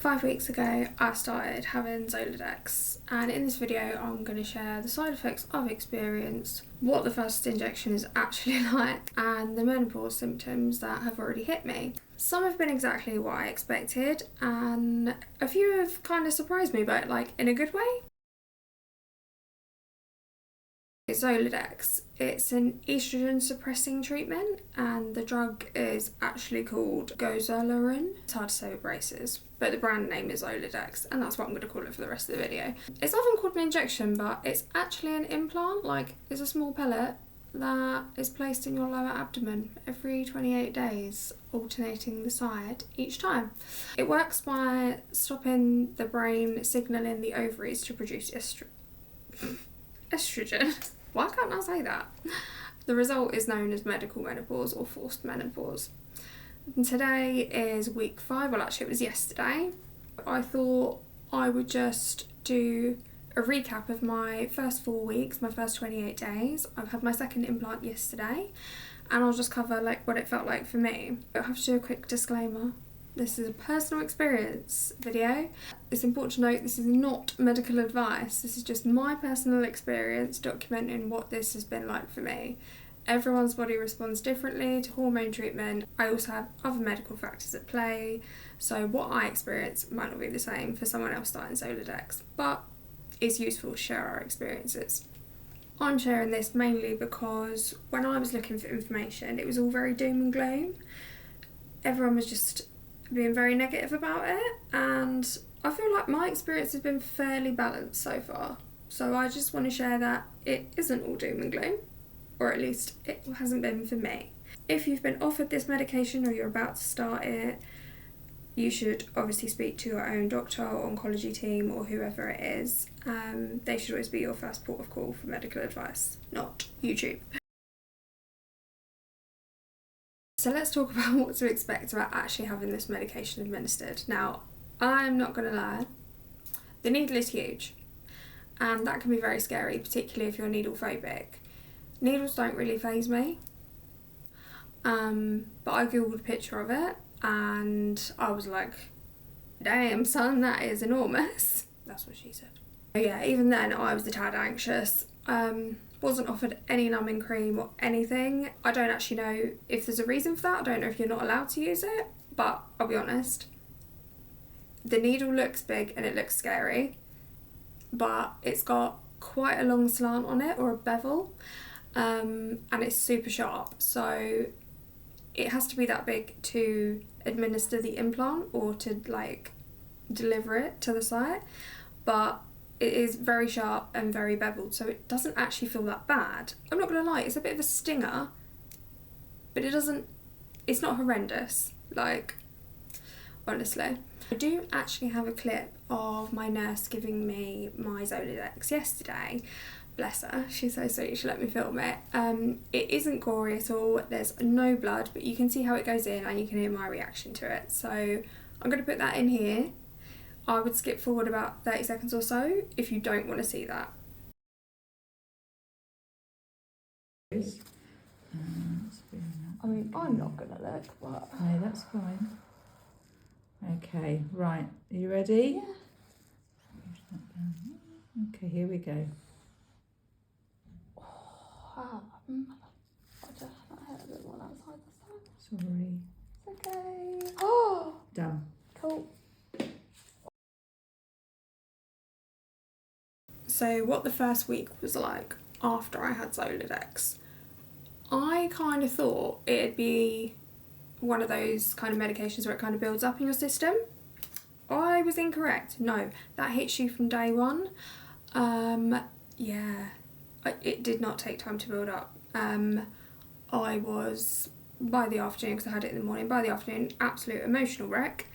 5 weeks ago I started having Zoladex, and in this video I'm going to share the side effects I've experienced, what the first injection is actually like, and the menopause symptoms that have already hit me. Some have been exactly what I expected and a few have kind of surprised me, but like in a good way. Zoladex, it's an estrogen suppressing treatment and the drug is actually called Goserelin. It's hard to say with braces, but the brand name is Zoladex and that's what I'm going to call it for the rest of the video. It's often called an injection, but it's actually an implant. Like, it's a small pellet that is placed in your lower abdomen every 28 days, alternating the side each time. It works by stopping the brain signalling the ovaries to produce estrogen. Why can't I say that? The result is known as medical menopause or forced menopause. And today is week 5, well actually it was yesterday. I thought I would just do a recap of my first 4 weeks, my first 28 days. I've had my second implant yesterday and I'll just cover like what it felt like for me. I have to do a quick disclaimer. This is a personal experience video. It's important to note this is not medical advice. This is just my personal experience documenting what this has been like for me. Everyone's body responds differently to hormone treatment. I also have other medical factors at play, so what I experience might not be the same for someone else starting Zoladex, but it's useful to share our experiences. I'm sharing this mainly because when I was looking for information, it was all very doom and gloom. Everyone was just being very negative about it, and I feel like my experience has been fairly balanced so far. So I just want to share that it isn't all doom and gloom, or at least it hasn't been for me. If you've been offered this medication or you're about to start it, you should obviously speak to your own doctor or oncology team or whoever it is. They should always be your first port of call for medical advice, not YouTube. So let's talk about what to expect about actually having this medication administered. Now, I'm not going to lie, the needle is huge and that can be very scary, particularly if you're needle phobic. Needles don't really faze me, but I googled a picture of it and I was like, damn son, that is enormous. That's what she said. But yeah, even then I was a tad anxious. Wasn't offered any numbing cream or anything. I don't actually know if there's a reason for that. I don't know if you're not allowed to use it, but I'll be honest. The needle looks big and it looks scary, but it's got quite a long slant on it, or a bevel, and it's super sharp. So it has to be that big to administer the implant or to like deliver it to the site, but it is very sharp and very beveled, so it doesn't actually feel that bad. I'm not gonna lie, it's a bit of a stinger, but it's not horrendous, like, honestly. I do actually have a clip of my nurse giving me my Zoladex yesterday. Bless her, she's so sweet, she let me film it. It isn't gory at all, there's no blood, but you can see how it goes in and you can hear my reaction to it. So I'm gonna put that in here. I would skip forward about 30 seconds or so if you don't want to see that. I mean, I'm not going to look, but... No, that's fine. Okay, right. Are you ready? Yeah. Okay, here we go. I just had a bit more outside this time. Sorry. It's okay. Oh! Done. Cool. So what the first week was like after I had Zoladex, I kind of thought it'd be one of those kind of medications where it kind of builds up in your system. I was incorrect. No, that hits you from day one. Yeah, it did not take time to build up. I was, by the afternoon, because I had it in the morning, by the afternoon, absolute emotional wreck,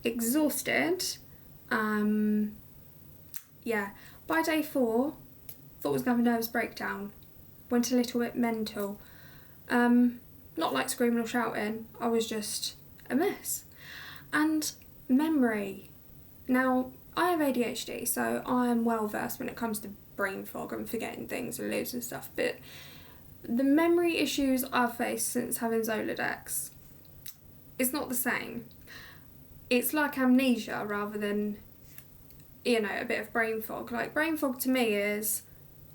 exhausted. Yeah. By day 4, thought I was going to have a nervous breakdown. Went a little bit mental. Not like screaming or shouting, I was just a mess. And memory. Now, I have ADHD, so I'm well versed when it comes to brain fog and forgetting things and losing stuff, but the memory issues I've faced since having Zoladex is not the same. it's like amnesia rather than, you know, a bit of brain fog. Like, brain fog to me is,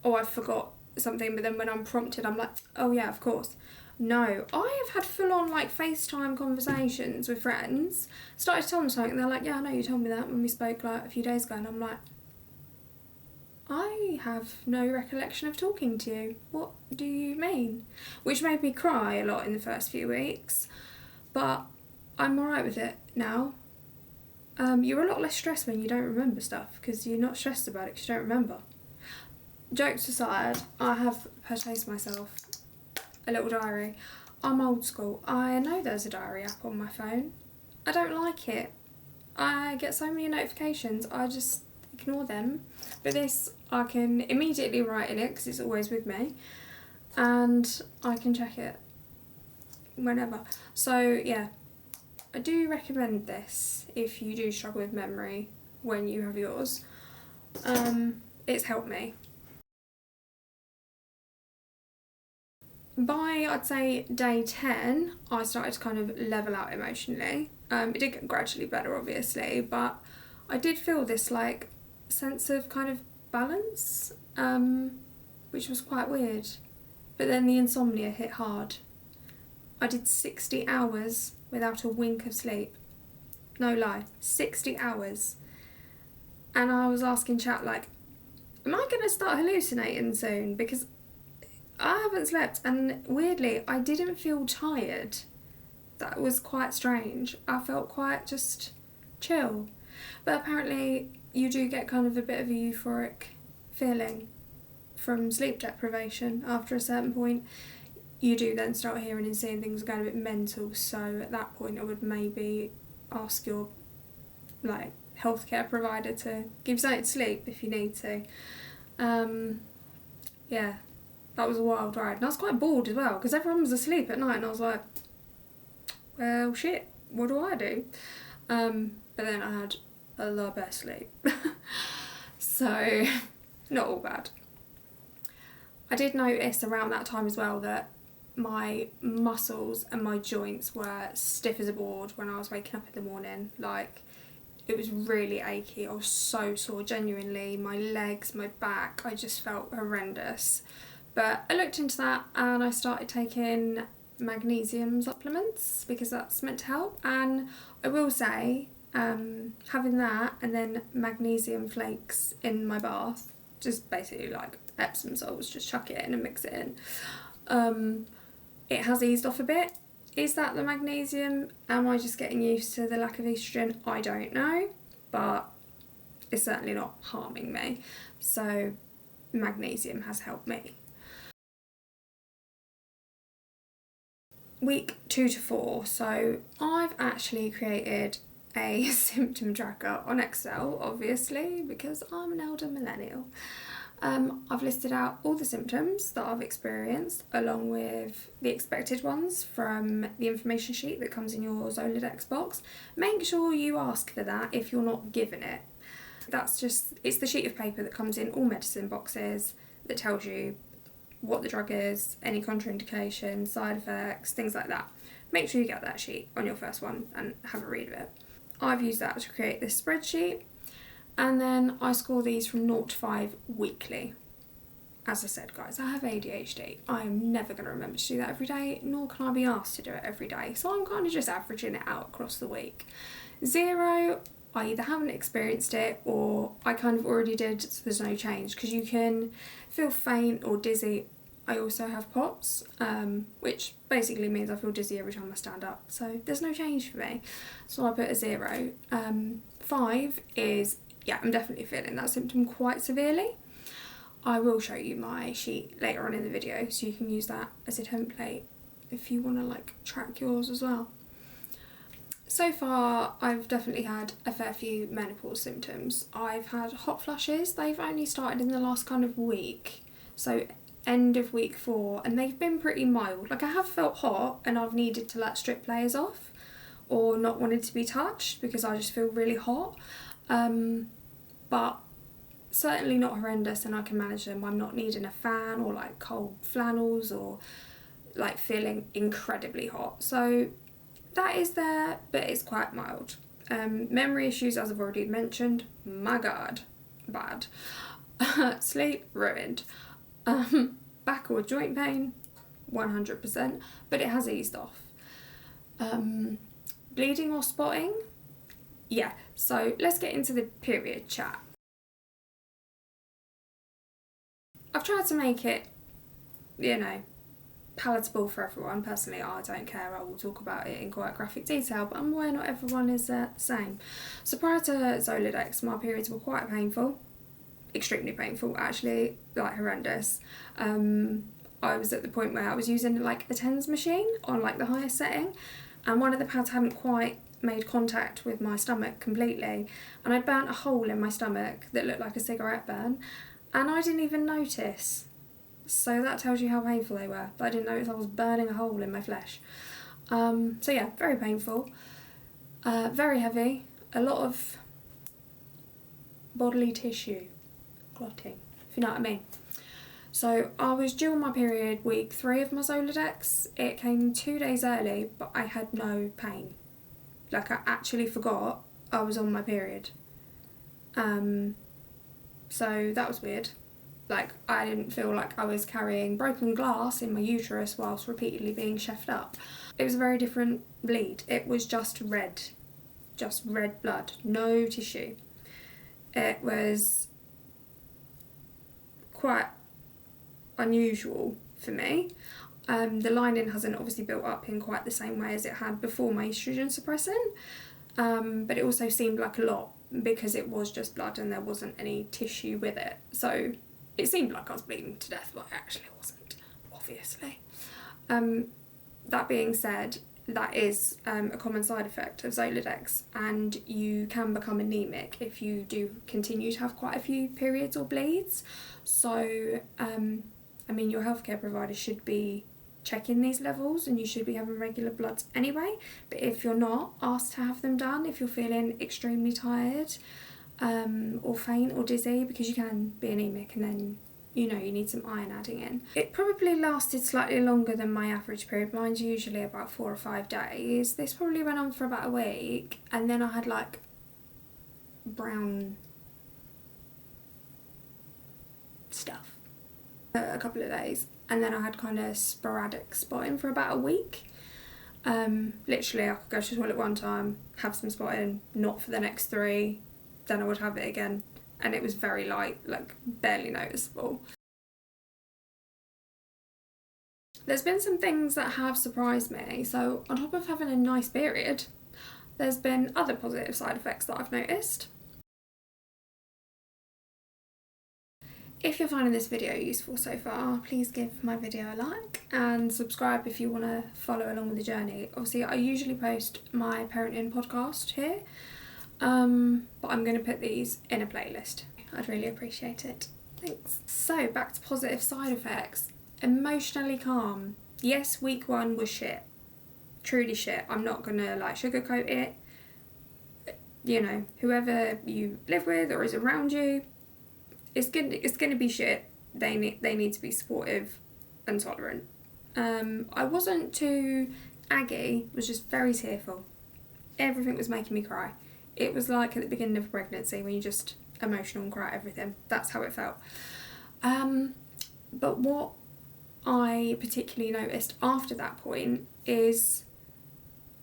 oh, I forgot something, but then when I'm prompted, I'm like, oh yeah, of course. No, I have had full-on, like, FaceTime conversations with friends. Started to tell them something, and they're like, yeah, I know you told me that when we spoke, like, a few days ago. And I'm like, I have no recollection of talking to you. What do you mean? Which made me cry a lot in the first few weeks. But I'm alright with it now. You're a lot less stressed when you don't remember stuff, because you're not stressed about it because you don't remember. Jokes aside, I have purchased myself a little diary. I'm old school. I know there's a diary app on my phone. I don't like it. I get so many notifications, I just ignore them. But this, I can immediately write in it because it's always with me, and I can check it whenever. So yeah, I do recommend this if you do struggle with memory when you have yours. It's helped me. By, I'd say, day 10, I started to kind of level out emotionally. It did get gradually better, obviously, but I did feel this, like, sense of kind of balance, which was quite weird. But then the insomnia hit hard. I did 60 hours without a wink of sleep. No lie, 60 hours. And I was asking chat, like, am I going to start hallucinating soon? Because I haven't slept, and weirdly, I didn't feel tired. That was quite strange. I felt quite just chill. But apparently, you do get kind of a bit of a euphoric feeling from sleep deprivation after a certain point. You do then start hearing and seeing things going a bit mental, so at that point I would maybe ask your, like, healthcare provider to give you something to sleep if you need to. Yeah, that was a wild ride. And I was quite bored as well, because everyone was asleep at night, and I was like, well, shit, what do I do? But then I had the best sleep. So, not all bad. I did notice around that time as well that my muscles and my joints were stiff as a board when I was waking up in the morning. Like, it was really achy. I was so sore, genuinely. My legs, my back, I just felt horrendous. But I looked into that and I started taking magnesium supplements because that's meant to help. And I will say, having that and then magnesium flakes in my bath, just basically like Epsom salts, just chuck it in and mix it in. It has eased off a bit. Is that the magnesium? Am I just getting used to the lack of oestrogen? I don't know, but it's certainly not harming me. So magnesium has helped me. Week 2 to 4, so I've actually created a symptom tracker on Excel, obviously, because I'm an elder millennial. I've listed out all the symptoms that I've experienced, along with the expected ones from the information sheet that comes in your Zoladex box. Make sure you ask for that if you're not given it. It's the sheet of paper that comes in all medicine boxes that tells you what the drug is, any contraindications, side effects, things like that. Make sure you get that sheet on your first one and have a read of it. I've used that to create this spreadsheet, and then I score these from 0 to 5 weekly. As I said, guys, I have ADHD. I'm never going to remember to do that every day, nor can I be asked to do it every day. So I'm kind of just averaging it out across the week. 0, I either haven't experienced it or I kind of already did, so there's no change, because you can feel faint or dizzy. I also have POTS, which basically means I feel dizzy every time I stand up, so there's no change for me. So I put a 0. 5 is, yeah, I'm definitely feeling that symptom quite severely. I will show you my sheet later on in the video, so you can use that as a template if you want to, like, track yours as well. So far, I've definitely had a fair few menopause symptoms. I've had hot flushes. They've only started in the last kind of week, so end of week 4, and they've been pretty mild. Like, I have felt hot and I've needed to let strip layers off or not wanted to be touched because I just feel really hot. But certainly not horrendous, and I can manage them. I'm not needing a fan or like cold flannels or like feeling incredibly hot. So that is there, but it's quite mild. Memory issues, as I've already mentioned, my god, bad. Sleep, ruined. Back or joint pain, 100%, but it has eased off. Bleeding or spotting, yeah, so let's get into the period chat. I've tried to make it, palatable for everyone. Personally, I don't care, I will talk about it in quite graphic detail, but I'm aware not everyone is the same. So prior to Zoladex, my periods were quite painful, extremely painful actually, like horrendous. I was at the point where I was using like a TENS machine on like the highest setting, and one of the pads hadn't quite made contact with my stomach completely, and I'd burnt a hole in my stomach that looked like a cigarette burn, and I didn't even notice. So that tells you how painful they were. But I didn't notice I was burning a hole in my flesh. So yeah, very painful, very heavy, a lot of bodily tissue clotting, if you know what I mean. So I was due on my period week 3 of my Zoladex. It came 2 days early, but I had no pain. Like, I actually forgot I was on my period. So that was weird. Like, I didn't feel like I was carrying broken glass in my uterus whilst repeatedly being chefed up. It was a very different bleed. It was just red blood, no tissue. It was quite unusual for me. The lining hasn't obviously built up in quite the same way as it had before my oestrogen suppressant, but it also seemed like a lot because it was just blood and there wasn't any tissue with it. So it seemed like I was bleeding to death, but I actually wasn't, obviously. That being said, that is a common side effect of Zoladex, and you can become anemic if you do continue to have quite a few periods or bleeds. So, your healthcare provider should be checking these levels and you should be having regular bloods anyway. But if you're not, ask to have them done if you're feeling extremely tired, or faint or dizzy, because you can be anemic and then you need some iron adding in. It probably lasted slightly longer than my average period. Mine's usually about 4 or 5 days. This probably went on for about a week, and then I had like brown stuff a couple of days, and then I had kind of sporadic spotting for about a week. Literally I could go to the toilet one time, have some spotting, not for the next 3, then I would have it again, and it was very light, like barely noticeable. There's been some things that have surprised me. So on top of having a nice period, there's been other positive side effects that I've noticed. If you're finding this video useful so far, please give my video a like and subscribe if you want to follow along with the journey. Obviously, I usually post my parenting podcast here, but I'm going to put these in a playlist. I'd really appreciate it. Thanks. So back to positive side effects. Emotionally calm. Yes, week 1 was shit. Truly shit. I'm not going to sugarcoat it. Whoever you live with or is around you, it's gonna be shit. They need to be supportive and tolerant. I wasn't too aggy, was just very tearful. Everything was making me cry. It was like at the beginning of pregnancy when you just emotional and cry at everything. That's how it felt. But what I particularly noticed after that point is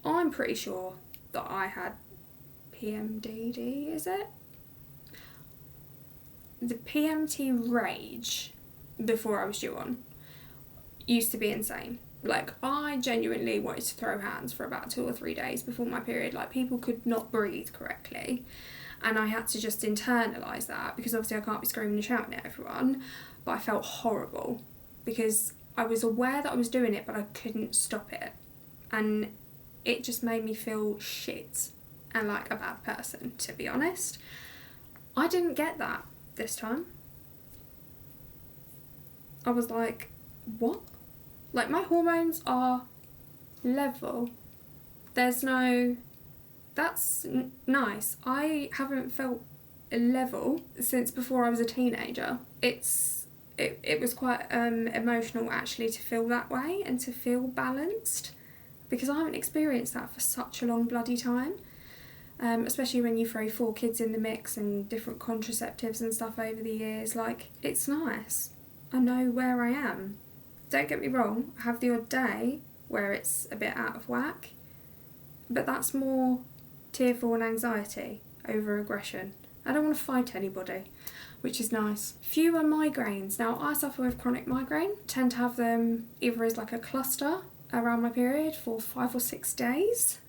I'm pretty sure that I had PMDD, is it? The PMT rage before I was due on used to be insane. Like, I genuinely wanted to throw hands for about 2 or 3 days before my period. Like, people could not breathe correctly, and I had to just internalise that, because obviously I can't be screaming and shouting at everyone, but I felt horrible because I was aware that I was doing it, but I couldn't stop it, and it just made me feel shit and like a bad person, to be honest. I didn't get that this time. I was like, what? Like, my hormones are level. There's no... That's nice. I haven't felt level since before I was a teenager. It was quite emotional actually to feel that way and to feel balanced, because I haven't experienced that for such a long bloody time. especially when you throw 4 kids in the mix and different contraceptives and stuff over the years. Like, it's nice. I know where I am. Don't get me wrong, I have the odd day where it's a bit out of whack, but that's more tearful and anxiety over aggression. I don't want to fight anybody, which is nice. Fewer migraines. Now, I suffer with chronic migraine. Tend to have them either as like a cluster around my period for 5 or 6 days.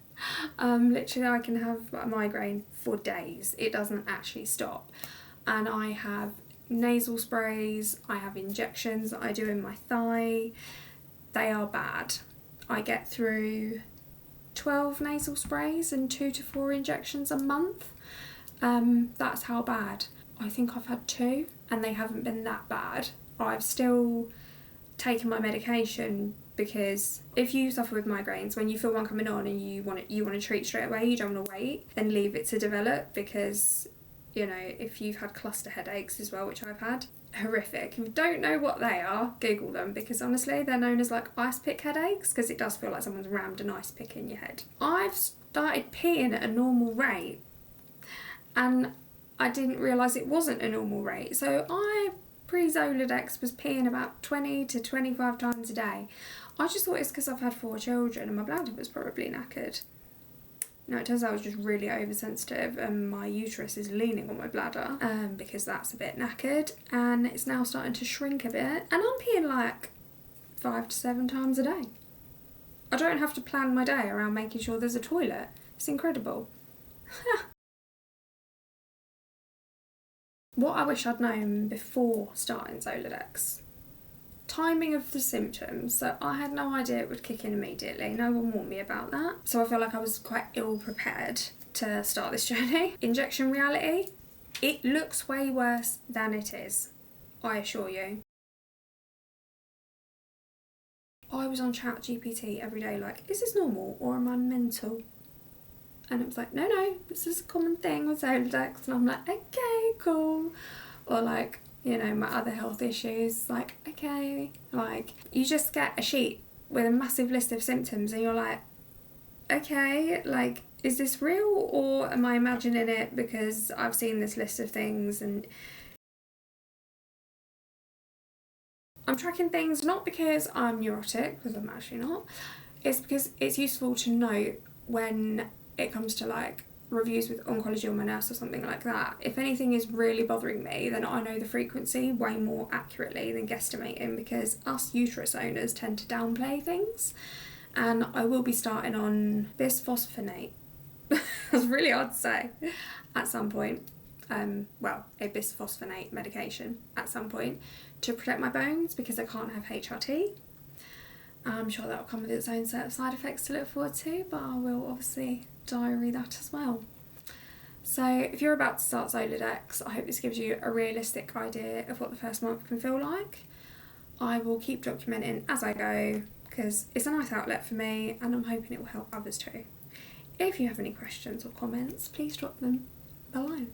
Literally, I can have a migraine for days. It doesn't actually stop. And I have nasal sprays, I have injections that I do in my thigh. They are bad. I get through 12 nasal sprays and 2 to 4 injections a month. That's how bad. I think I've had 2 and they haven't been that bad. I've still taken my medication because if you suffer with migraines, when you feel one coming on and you want to treat straight away, you don't want to wait and leave it to develop, because, you know, if you've had cluster headaches as well, which I've had, horrific. If you don't know what they are, Google them, because honestly they're known as like ice pick headaches, because it does feel like someone's rammed an ice pick in your head. I've started peeing at a normal rate and I didn't realise it wasn't a normal rate. So I, pre-Zoladex, was peeing about 20 to 25 times a day. I just thought it's because I've had 4 children and my bladder was probably knackered. No, it turns out I was just really oversensitive and my uterus is leaning on my bladder because that's a bit knackered, and it's now starting to shrink a bit, and I'm peeing like 5 to 7 times a day. I don't have to plan my day around making sure there's a toilet. It's incredible. What I wish I'd known before starting Zoladex. Timing of the symptoms. So I had no idea it would kick in immediately. No one warned me about that. So I feel like I was quite ill prepared to start this journey. Injection reality. It looks way worse than it is, I assure you. I was on ChatGPT every day like, is this normal or am I mental? And it was like, no, this is a common thing with Zoladex. And I'm like, okay, cool. Or like, you know, my other health issues, like, okay. Like, you just get a sheet with a massive list of symptoms and you're like, okay, like, is this real or am I imagining it because I've seen this list of things? And I'm tracking things not because I'm neurotic, because I'm actually not. It's because it's useful to know when it comes to like reviews with oncology or my nurse or something like that. If anything is really bothering me, then I know the frequency way more accurately than guesstimating, because us uterus owners tend to downplay things. And I will be starting on bisphosphonate. That's really hard to say. At some point. A bisphosphonate medication at some point to protect my bones, because I can't have HRT. I'm sure that will come with its own set of side effects to look forward to, but I will obviously diary that as well. So if you're about to start Zoladex, I hope this gives you a realistic idea of what the first month can feel like. I will keep documenting as I go, because it's a nice outlet for me and I'm hoping it will help others too. If you have any questions or comments, please drop them below.